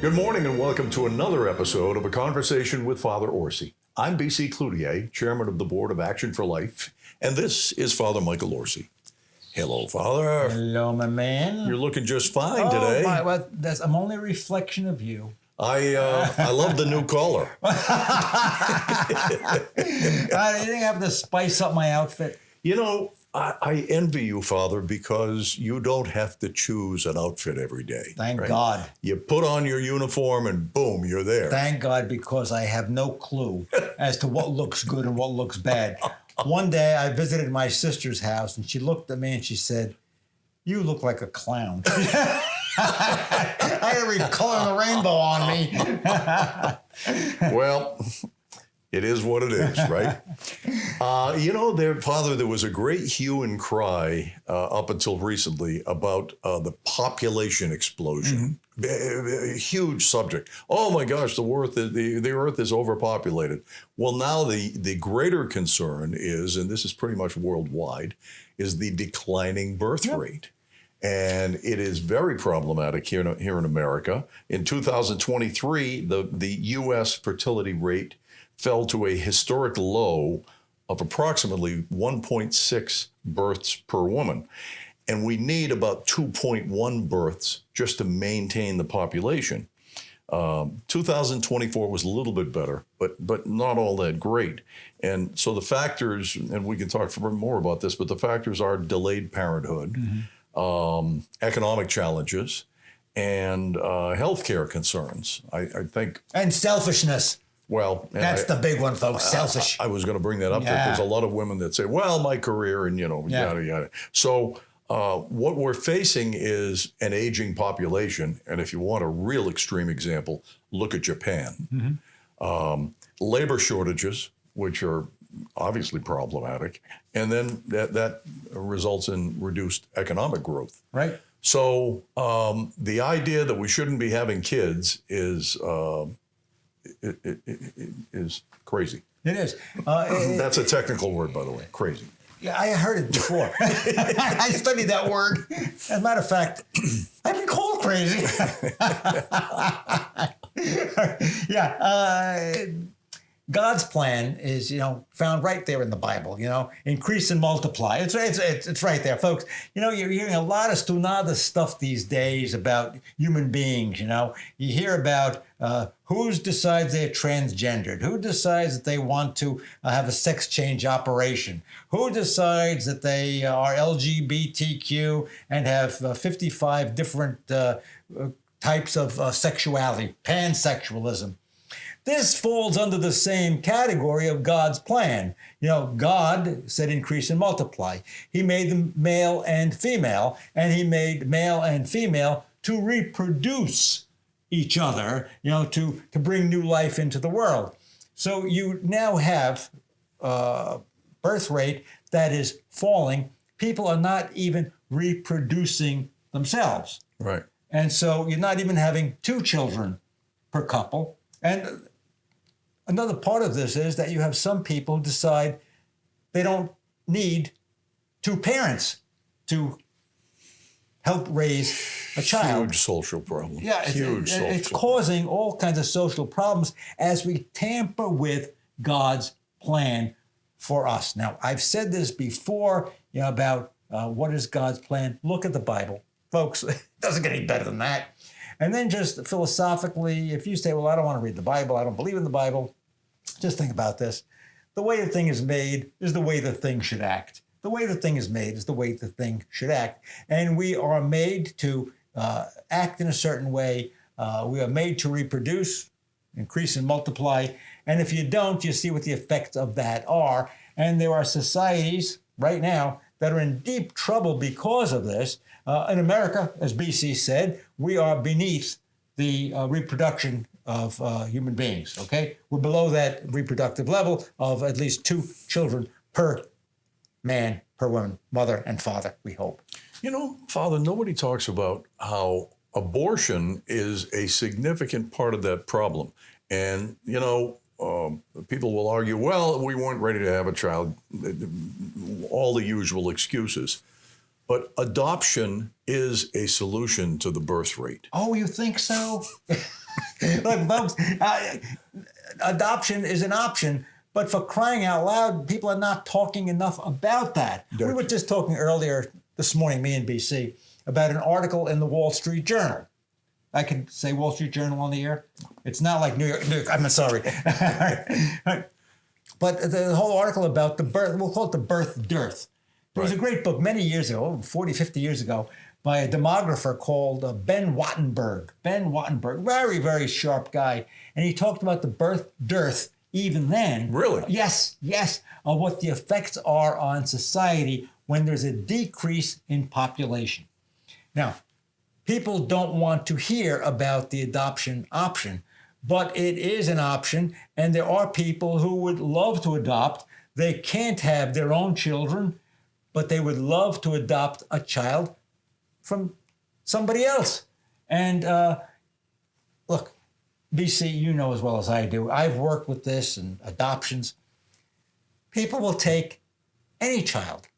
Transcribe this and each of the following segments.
Good morning and welcome to another episode of A Conversation with Father Orsi. I'm B.C. Cloutier, Chairman of the Board of Action for Life, and this is Father Michael Orsi. Hello, Father. Hello, my man. You're looking just fine today. I'm only a reflection of you. I love the new collar. I think I have to spice up my outfit. You know, I envy you, Father, because you don't have to choose an outfit every day. Thank right? God. You put on your uniform and boom, you're there. Thank God, because I have no clue as to what looks good and what looks bad. One day I visited my sister's house and she looked at me and she said, "You look like a clown." I had every color of the rainbow on me. Well, it is what it is, right? Father, there was a great hue and cry up until recently about the population explosion. A huge subject. Oh my gosh, the earth is overpopulated. Well, now the greater concern is, and this is pretty much worldwide, is the declining birth rate. And it is very problematic here in America. In 2023, the U.S. fertility rate fell to a historic low of approximately 1.6 births per woman. And we need about 2.1 births just to maintain the population. 2024 was a little bit better, but not all that great. And so the factors, and we can talk more about this, but the factors are delayed parenthood, economic challenges, and healthcare concerns, I think. And selfishness. Well, that's the big one, folks. Selfish. I was going to bring that up. Yeah. There's a lot of women that say, well, my career and, yada, yada. So what we're facing is an aging population. And if you want a real extreme example, look at Japan. Labor shortages, which are obviously problematic. And then that results in reduced economic growth. Right. So the idea that we shouldn't be having kids is crazy. It is. That's a technical word, by the way. Crazy. Yeah, I heard it before. I studied that word. As a matter of fact, I've been called crazy. God's plan is, found right there in the Bible. Increase and multiply. It's right there, folks. You're hearing a lot of stunada stuff these days about human beings. You hear about who decides they're transgendered, who decides that they want to have a sex change operation, who decides that they are LGBTQ and have 55 different types of sexuality, pansexualism. This falls under the same category of God's plan. God said increase and multiply. He made them male and female, and he made male and female to reproduce each other, to bring new life into the world. So you now have birth rate that is falling. People are not even reproducing themselves. Right. And so you're not even having 2 children per couple. And another part of this is that you have some people who decide they don't need 2 parents to help raise a child. Huge social problem. Yeah, it's causing all kinds of social problems as we tamper with God's plan for us. Now, I've said this before, about what is God's plan. Look at the Bible. Folks, it doesn't get any better than that. And then just philosophically, if you say, well, I don't want to read the Bible, I don't believe in the Bible, just think about this. The way the thing is made is the way the thing should act. The way the thing is made is the way the thing should act. And we are made to act in a certain way. We are made to reproduce, increase and multiply. And if you don't, you see what the effects of that are. And there are societies right now that are in deep trouble because of this. In America, as BC said, we are beneath the reproduction of human beings, okay? We're below that reproductive level of at least 2 children per man, per woman, mother and father, we hope. Father, nobody talks about how abortion is a significant part of that problem. And, people will argue, well, we weren't ready to have a child, all the usual excuses. But adoption is a solution to the birth rate. Oh, you think so? Look, folks, adoption is an option, but for crying out loud, people are not talking enough about that. We were just talking earlier this morning, me and BC, about an article in the Wall Street Journal. I can say Wall Street Journal on the air. It's not like New York. I'm sorry. But the whole article about the birth, we'll call it the birth dearth. There was a great book many years ago, 40, 50 years ago, by a demographer called Ben Wattenberg. Ben Wattenberg, very, very sharp guy. And he talked about the birth dearth even then. Really? Yes, of what the effects are on society when there's a decrease in population. Now, people don't want to hear about the adoption option, but it is an option, and there are people who would love to adopt. They can't have their own children, but they would love to adopt a child from somebody else. And look, BC, you know as well as I do, I've worked with this and adoptions. People will take any child,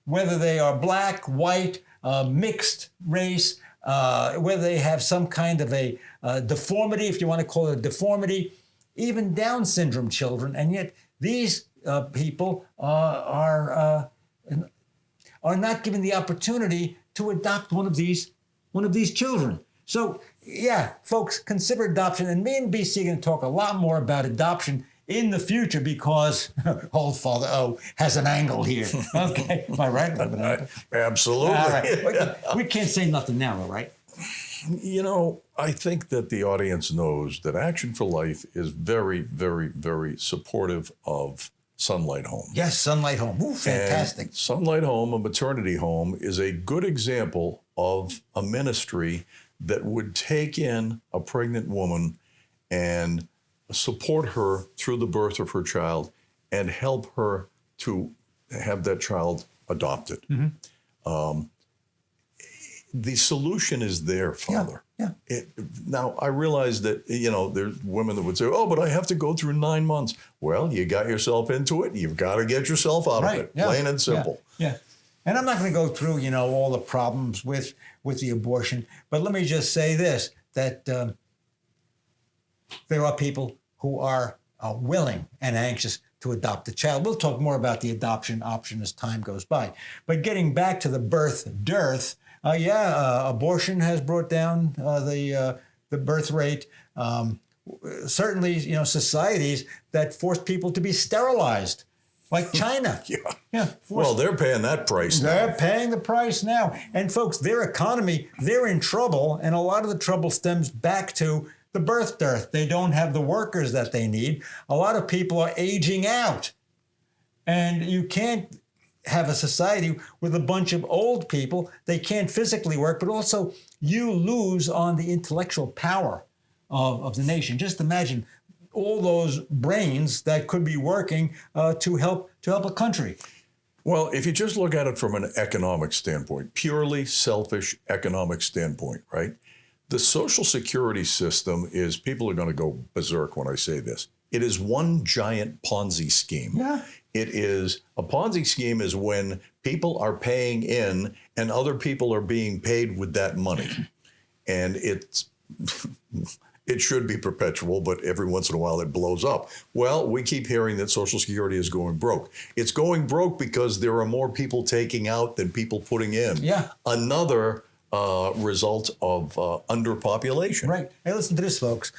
whether they are black, white, mixed race, whether they have some kind of a deformity, if you want to call it a deformity, even Down syndrome children. And yet these people are not given the opportunity to adopt one of these children. So yeah, folks, consider adoption. And me and BC are going to talk a lot more about adoption in the future because old Father O has an angle here. Okay, am I right? Absolutely. All right. We can't say nothing now, all right? You know, I think that the audience knows that Action for Life is very, very, very supportive of Sunlight Home. Yes, Sunlight Home. Ooh, fantastic. And Sunlight Home, a maternity home, is a good example of a ministry that would take in a pregnant woman and support her through the birth of her child and help her to have that child adopted. Mm-hmm. The solution is there, Father. Yeah. Now, I realize that, you know, there's women that would say, oh, but I have to go through 9 months. Well, you got yourself into it. You've got to get yourself out of it, plain and simple. Yeah. And I'm not going to go through, you know, all the problems with the abortion. But let me just say this, that there are people who are willing and anxious to adopt a child. We'll talk more about the adoption option as time goes by. But getting back to the birth dearth, abortion has brought down the birth rate. Certainly, you know, societies that force people to be sterilized, like China. Well, they're paying that price now. They're paying the price now. And folks, their economy, they're in trouble. And a lot of the trouble stems back to the birth dearth. They don't have the workers that they need. A lot of people are aging out. And you can't have a society with a bunch of old people. They can't physically work, but also you lose on the intellectual power of the nation. Just imagine all those brains that could be working to help a country. Well, if you just look at it from an economic standpoint, purely selfish economic standpoint, right? The Social Security system is, people are going to go berserk when I say this. It is one giant Ponzi scheme. Yeah. It is, a Ponzi scheme is when people are paying in and other people are being paid with that money. And it should be perpetual, but every once in a while it blows up. Well, we keep hearing that Social Security is going broke. It's going broke because there are more people taking out than people putting in. Yeah. Another result of underpopulation. Right. Hey, listen to this, folks.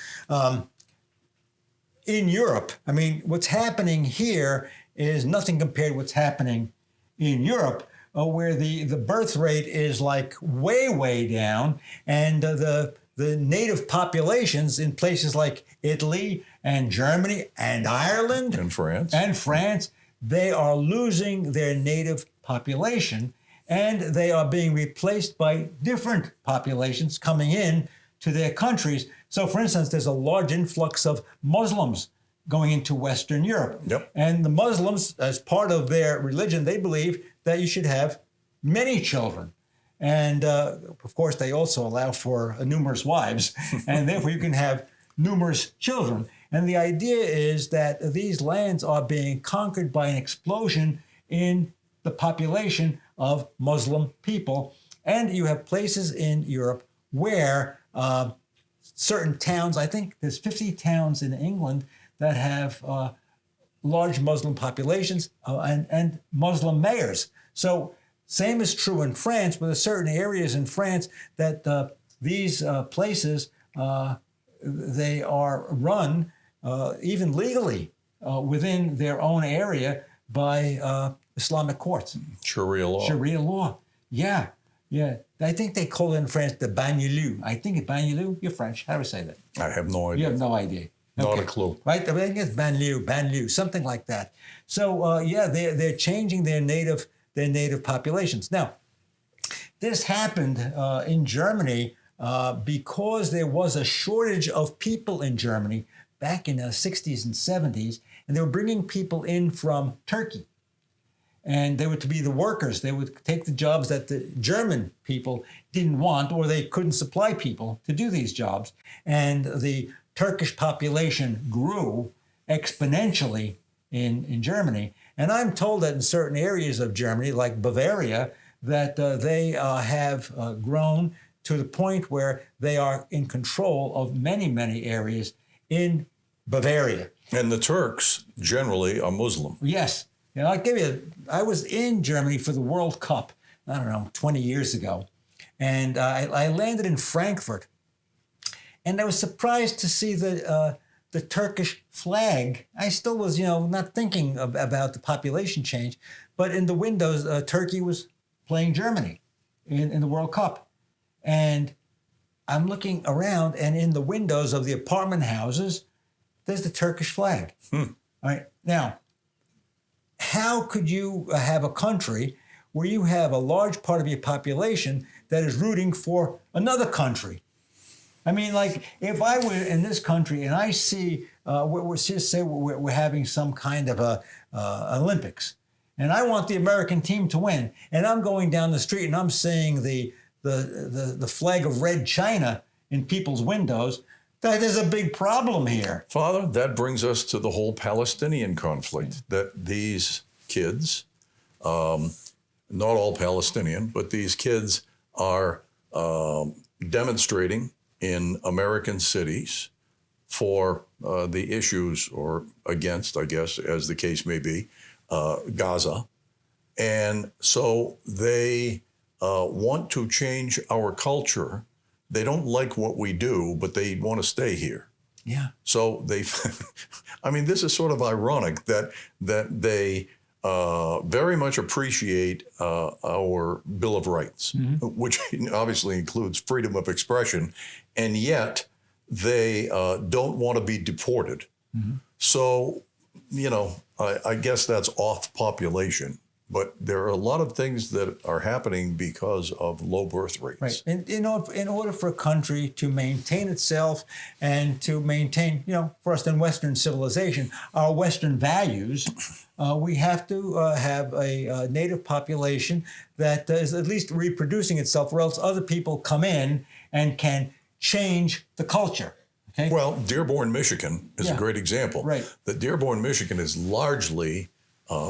In Europe, I mean, what's happening here is nothing compared to what's happening in Europe, where the birth rate is like way, way down, and the native populations in places like Italy and Germany and Ireland and France, they are losing their native population, and they are being replaced by different populations coming in to their countries. So, for instance, there's a large influx of Muslims going into Western Europe. Yep. And the Muslims, as part of their religion, they believe that you should have many children. And, of course, they also allow for numerous wives, and therefore you can have numerous children. And the idea is that these lands are being conquered by an explosion in the population of Muslim people. And you have places in Europe where certain towns, I think there's 50 towns in England that have large Muslim populations and Muslim mayors. So same is true in France, but there are certain areas in France that these places, they are run even legally within their own area by Islamic courts. Sharia law. Sharia law. Yeah. Yeah. I think they call it in France the banlieue. I think it's banlieue. You're French. How do I say that? I have no idea. You have no idea. Not a clue. Right? I think it's banlieue, something like that. So yeah, they're changing their native populations. Now, this happened in Germany because there was a shortage of people in Germany back in the 60s and 70s, and they were bringing people in from Turkey. And they were to be the workers. They would take the jobs that the German people didn't want, or they couldn't supply people to do these jobs. And the Turkish population grew exponentially in Germany. And I'm told that in certain areas of Germany, like Bavaria, that they have grown to the point where they are in control of many, many areas in Bavaria. And the Turks generally are Muslim. Yes. You know, I was in Germany for the World Cup, I don't know, 20 years ago. And I landed in Frankfurt. And I was surprised to see the Turkish flag. I still was, not thinking about the population change. But in the windows, Turkey was playing Germany in the World Cup. And I'm looking around, and in the windows of the apartment houses, there's the Turkish flag. All right. Now, how could you have a country where you have a large part of your population that is rooting for another country? I mean, like, if I were in this country and I see, we're having some kind of a Olympics, and I want the American team to win, and I'm going down the street and I'm seeing the flag of Red China in people's windows, that there's a big problem here. Father, that brings us to the whole Palestinian conflict, that these kids, not all Palestinian, but these kids are demonstrating in American cities for the issues, or against, I guess, as the case may be, Gaza. And so they want to change our culture. They don't like what we do, but they want to stay here. Yeah. So this is sort of ironic that they very much appreciate our Bill of Rights, which obviously includes freedom of expression, and yet they don't want to be deported. So, I guess that's off population. But there are a lot of things that are happening because of low birth rates. Right. And, in order for a country to maintain itself and to maintain, for us in Western civilization, our Western values, we have to have a native population that is at least reproducing itself, or else other people come in and can change the culture. Okay? Well, Dearborn, Michigan is a great example. Right. That Dearborn, Michigan is largely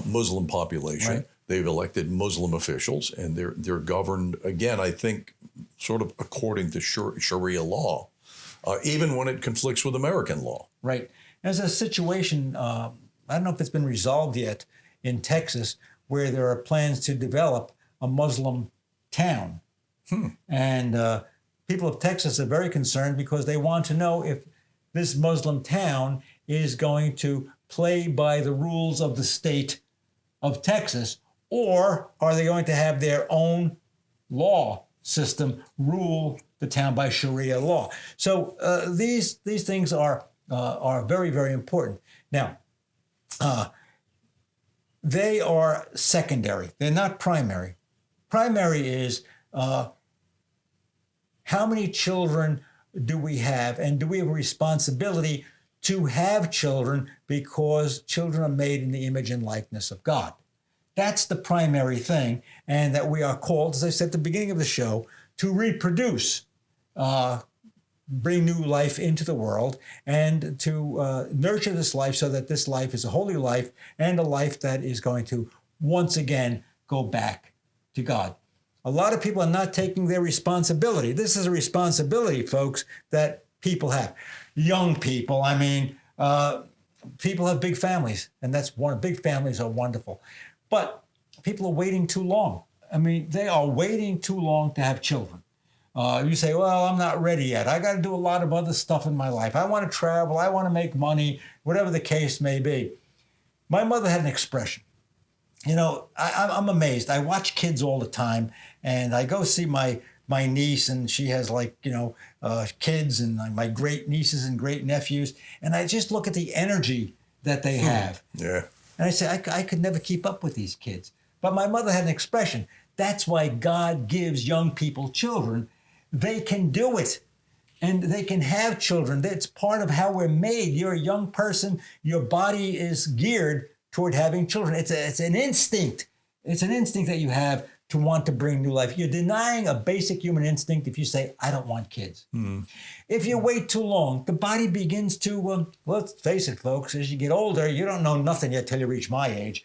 Muslim population. Right. They've elected Muslim officials, and they're governed, again, I think, sort of according to Sharia law, even when it conflicts with American law. Right. There's a situation, I don't know if it's been resolved yet, in Texas, where there are plans to develop a Muslim town. And people of Texas are very concerned because they want to know if this Muslim town is going to play by the rules of the state of Texas, or are they going to have their own law system rule the town by Sharia law? So these things are very, very important. Now, they are secondary. They're not primary. Primary is how many children do we have, and do we have a responsibility to have children, because children are made in the image and likeness of God. That's the primary thing, and that we are called, as I said at the beginning of the show, to reproduce, bring new life into the world, and to nurture this life so that this life is a holy life and a life that is going to once again go back to God. A lot of people are not taking their responsibility. This is a responsibility, folks, that people have. Young people, I mean, people have big families, and big families are wonderful. But people are waiting too long. I mean, they are waiting too long to have children. You say, well, I'm not ready yet. I got to do a lot of other stuff in my life. I want to travel. I want to make money, whatever the case may be. My mother had an expression. You know, I'm amazed. I watch kids all the time, and I go see my niece, and she has kids, and my great nieces and great nephews, and I just look at the energy that they have. Yeah. And I say, I could never keep up with these kids. But my mother had an expression. That's why God gives young people children. They can do it, and they can have children. That's part of how we're made. You're a young person. Your body is geared toward having children. It's an instinct. It's an instinct that you have to want to bring new life. You're denying a basic human instinct if you say, I don't want kids. If you wait too long, the body begins to, let's face it, folks, as you get older, you don't know nothing yet till you reach my age.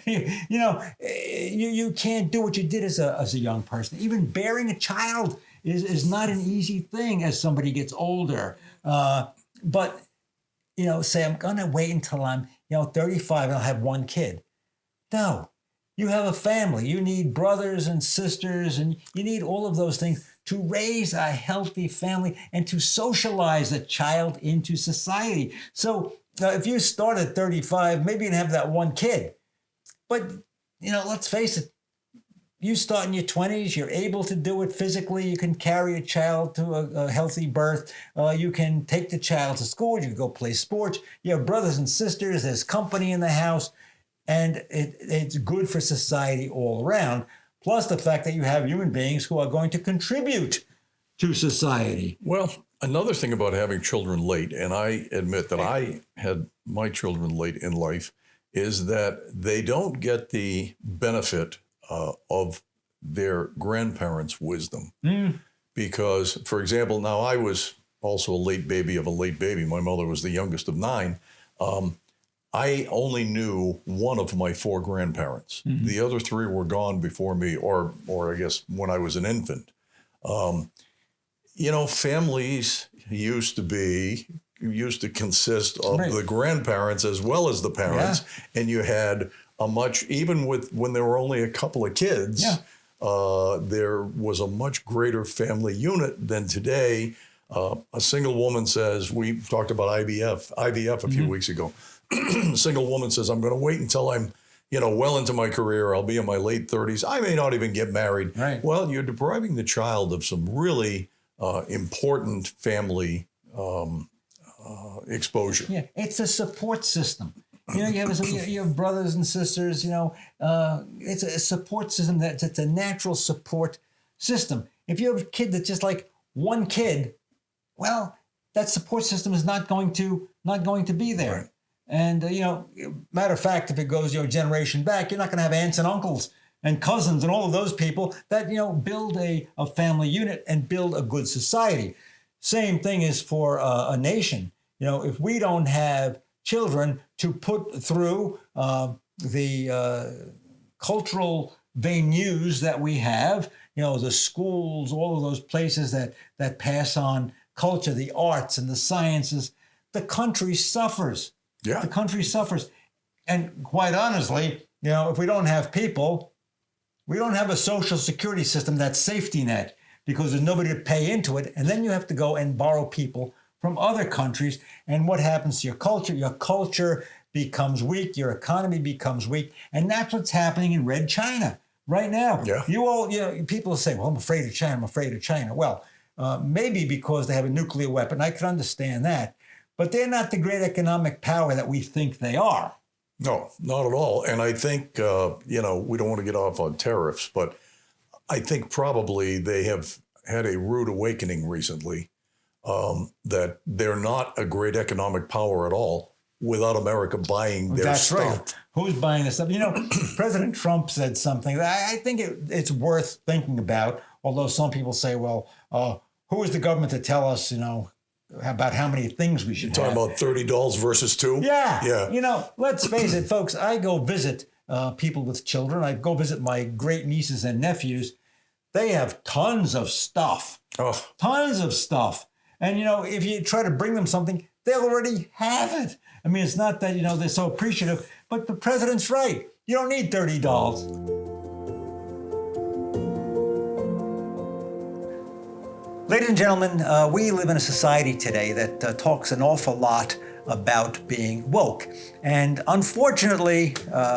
You can't do what you did as a young person. Even bearing a child is not an easy thing as somebody gets older. But say, I'm going to wait until I'm 35 and I'll have one kid. No. You have a family. You need brothers and sisters, and you need all of those things to raise a healthy family and to socialize a child into society. So if you start at 35, maybe you can have that one kid. But, let's face it, you start in your 20s, you're able to do it physically. You can carry a child to a healthy birth. You can take the child to school. You can go play sports. You have brothers and sisters. There's company in the house. And it's good for society all around. Plus the fact that you have human beings who are going to contribute to society. Well, another thing about having children late, and I admit that I had my children late in life, is that they don't get the benefit of their grandparents' wisdom. Because, for example, now I was also a late baby of a late baby. My mother was the youngest of 9. I only knew one of my 4 grandparents. The other 3 were gone before me, or I guess when I was an infant. Families used to consist of the grandparents as well as the parents, and you had even when there were only a couple of kids, there was a much greater family unit than today. A single woman says, we talked about IVF a few weeks ago. A single woman says, I'm going to wait until I'm, well into my career. I'll be in my late 30s. I may not even get married. Right. Well, you're depriving the child of some really important family exposure. Yeah, it's a support system. You have brothers and sisters. It's a support system. It's a natural support system. If you have a kid that's just like one kid, well, that support system is not going to be there. Right. And, matter of fact, if it goes your generation back, you're not going to have aunts and uncles and cousins and all of those people that, build a family unit and build a good society. Same thing is for a nation. If we don't have children to put through the cultural venues that we have, the schools, all of those places that pass on culture, the arts and the sciences, the country suffers. Yeah. The country suffers. And quite honestly, if we don't have people, we don't have a social security system, that safety net, because there's nobody to pay into it. And then you have to go and borrow people from other countries. And what happens to your culture? Your culture becomes weak. Your economy becomes weak. And that's what's happening in Red China right now. Yeah. People say, well, I'm afraid of China. I'm afraid of China. Well, maybe because they have a nuclear weapon. I can understand that. But they're not the great economic power that we think they are. No, not at all. And I think, we don't want to get off on tariffs, but I think probably they have had a rude awakening recently that they're not a great economic power at all without America buying their stuff. That's right. Who's buying this stuff? President Trump said something that I think it's worth thinking about, although some people say, well, who is the government to tell us, about how many things we should have? Talking about $30 versus $2? Yeah. Let's face it, folks. I go visit people with children. I go visit my great nieces and nephews. They have tons of stuff. Oh, Tons of stuff. And, if you try to bring them something, they'll already have it. I mean, it's not that, they're so appreciative, but the president's right. You don't need $30. Ladies and gentlemen, we live in a society today that talks an awful lot about being woke. And unfortunately,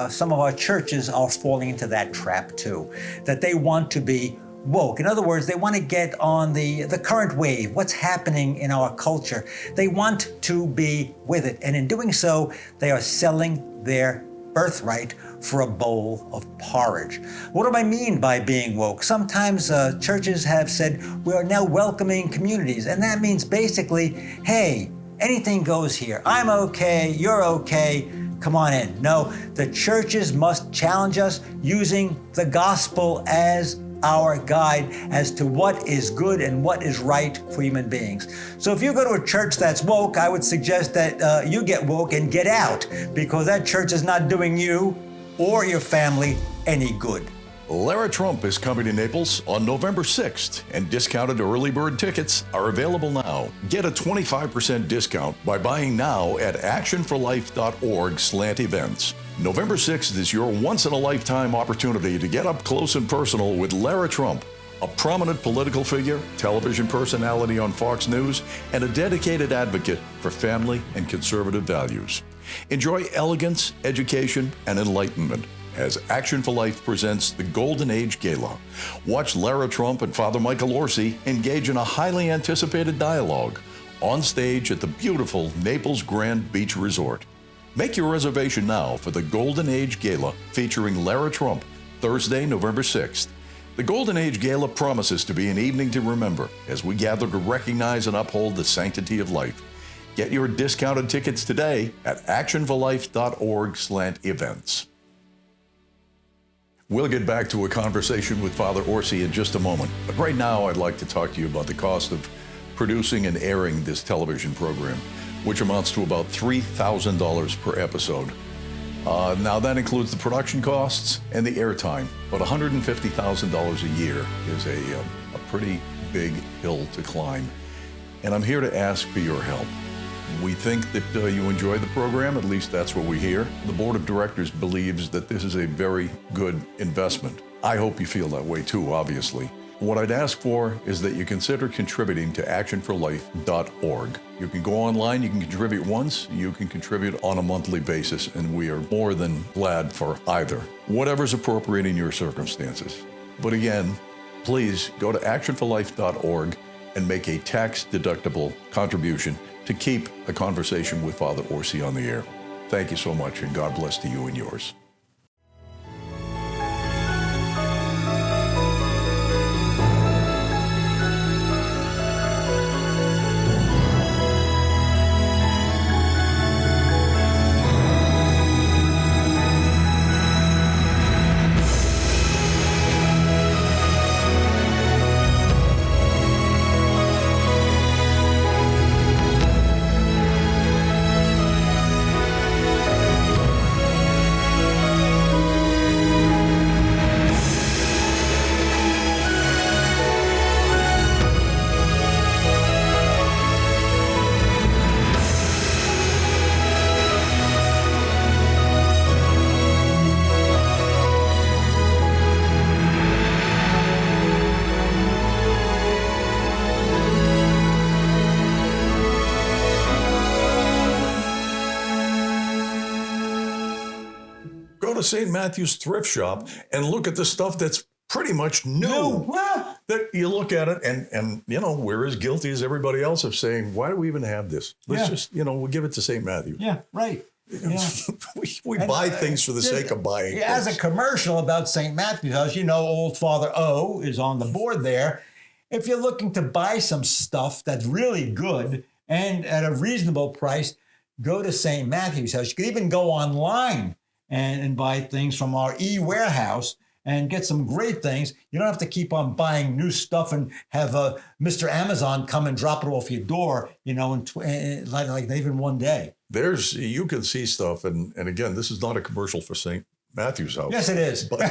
some of our churches are falling into that trap too, that they want to be woke. In other words, they want to get on the current wave, what's happening in our culture. They want to be with it. And in doing so, they are selling their birthright for a bowl of porridge. What do I mean by being woke? Sometimes churches have said, we are now welcoming communities. And that means basically, hey, anything goes here. I'm okay, you're okay, come on in. No, the churches must challenge us using the gospel as our guide as to what is good and what is right for human beings. So if you go to a church that's woke, I would suggest that you get woke and get out, because that church is not doing you or your family any good. Lara Trump is coming to Naples on November 6th, and discounted early bird tickets are available now. Get a 25% discount by buying now at actionforlife.org/events. November 6th is your once-in-a-lifetime opportunity to get up close and personal with Lara Trump, a prominent political figure, television personality on Fox News, and a dedicated advocate for family and conservative values. Enjoy elegance, education, and enlightenment as Action for Life presents the Golden Age Gala. Watch Lara Trump and Father Michael Orsi engage in a highly anticipated dialogue on stage at the beautiful Naples Grand Beach Resort. Make your reservation now for the Golden Age Gala featuring Lara Trump, Thursday, November 6th. The Golden Age Gala promises to be an evening to remember as we gather to recognize and uphold the sanctity of life. Get your discounted tickets today at actionforlife.org/events. We'll get back to a conversation with Father Orsi in just a moment, but right now I'd like to talk to you about the cost of producing and airing this television program, which amounts to about $3,000 per episode. Now that includes the production costs and the airtime, but $150,000 a year is a pretty big hill to climb. And I'm here to ask for your help. We think that you enjoy the program, at least that's what we hear. The board of directors believes that this is a very good investment. I hope you feel that way too, obviously. What I'd ask for is that you consider contributing to actionforlife.org. You can go online, you can contribute once, you can contribute on a monthly basis, and we are more than glad for either. Whatever's appropriate in your circumstances. But again, please go to actionforlife.org and make a tax-deductible contribution to keep a conversation with Father Orsi on the air. Thank you so much, and God bless to you and yours. To St. Matthew's thrift shop and look at the stuff that's pretty much new. That you look at it and we're as guilty as everybody else of saying, why do we even have this? Let's just, we'll give it to St. Matthew. Yeah, right. We buy things for the sake of buying. As a commercial about St. Matthew's House, old Father O is on the board there. If you're looking to buy some stuff that's really good and at a reasonable price, go to St. Matthew's House. You can even go online and buy things from our e-warehouse and get some great things. You don't have to keep on buying new stuff and have Mr. Amazon come and drop it off your door, like even one day. You can see stuff, and again, this is not a commercial for St. Matthew's house. Yes, it is. But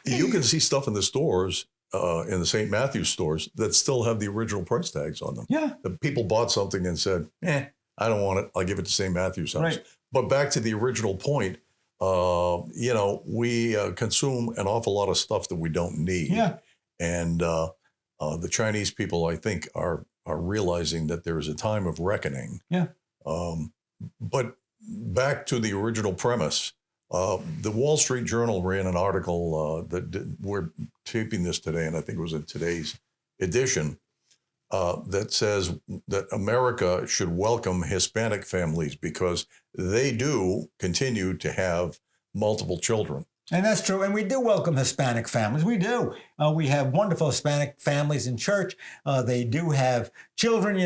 you can see stuff in the stores, in the St. Matthew's stores, that still have the original price tags on them. Yeah. The people bought something and said, I don't want it. I'll give it to St. Matthew's house. Right. But back to the original point, we consume an awful lot of stuff that we don't need. Yeah. And the Chinese people, I think, are realizing that there is a time of reckoning. Yeah. But back to the original premise, the Wall Street Journal ran an article we're taping this today, and I think it was in today's edition, that says that America should welcome Hispanic families because they do continue to have multiple children. And that's true. And we do welcome Hispanic families. We do. We have wonderful Hispanic families in church. They do have children,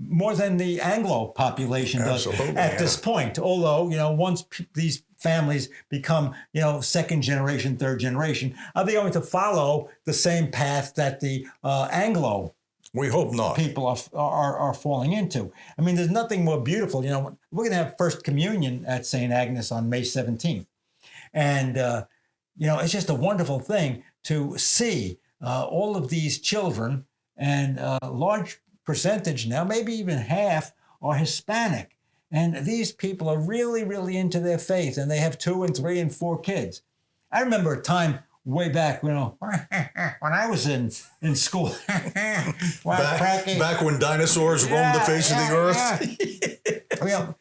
more than the Anglo population does. Absolutely, at this point. Although, once these families become, second generation, third generation, are they going to follow the same path that the Anglo We hope not. people are falling into? I mean, there's nothing more beautiful. We're going to have First Communion at St. Agnes on May 17th. And, it's just a wonderful thing to see all of these children, and a large percentage now, maybe even half, are Hispanic. And these people are really, really into their faith, and they have 2 and 3 and 4 kids. I remember a time way back, when I was in school. Back when dinosaurs roamed the face of the earth.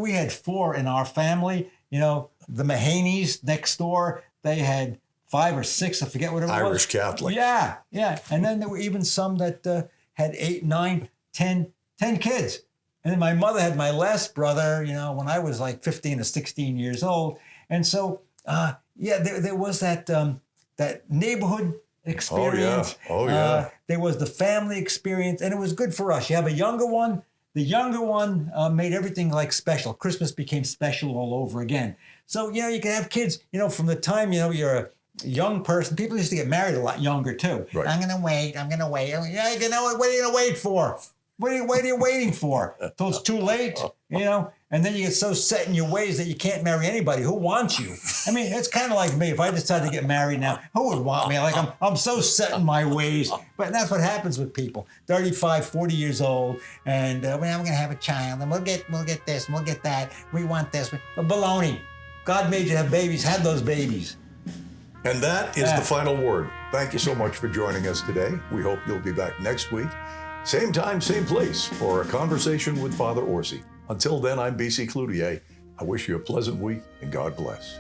We had 4 in our family. The Mahaneys next door, they had 5 or 6, I forget what it was. Irish Catholic. Yeah. And then there were even some that had 8, 9, 10 kids. And then my mother had my last brother, when I was like 15 or 16 years old. And so, there was that neighborhood experience. Oh, yeah. There was the family experience, and it was good for us. You have a younger one. The younger one made everything like special. Christmas became special all over again. So, you can have kids, from the time, you're a young person. People used to get married a lot younger, too. Right. I'm going to wait. Yeah, what are you going to wait for? What are you waiting for? Till it's too late, And then you get so set in your ways that you can't marry anybody. Who wants you? I mean, it's kind of like me. If I decided to get married now, who would want me? Like, I'm so set in my ways. But that's what happens with people. 35, 40 years old, and I'm going to have a child, and we'll get this, and we'll get that. We want this. But baloney. God made you to have babies. Have those babies. And that is the final word. Thank you so much for joining us today. We hope you'll be back next week. Same time, same place for a conversation with Father Orsi. Until then, I'm B.C. Cloutier. I wish you a pleasant week and God bless.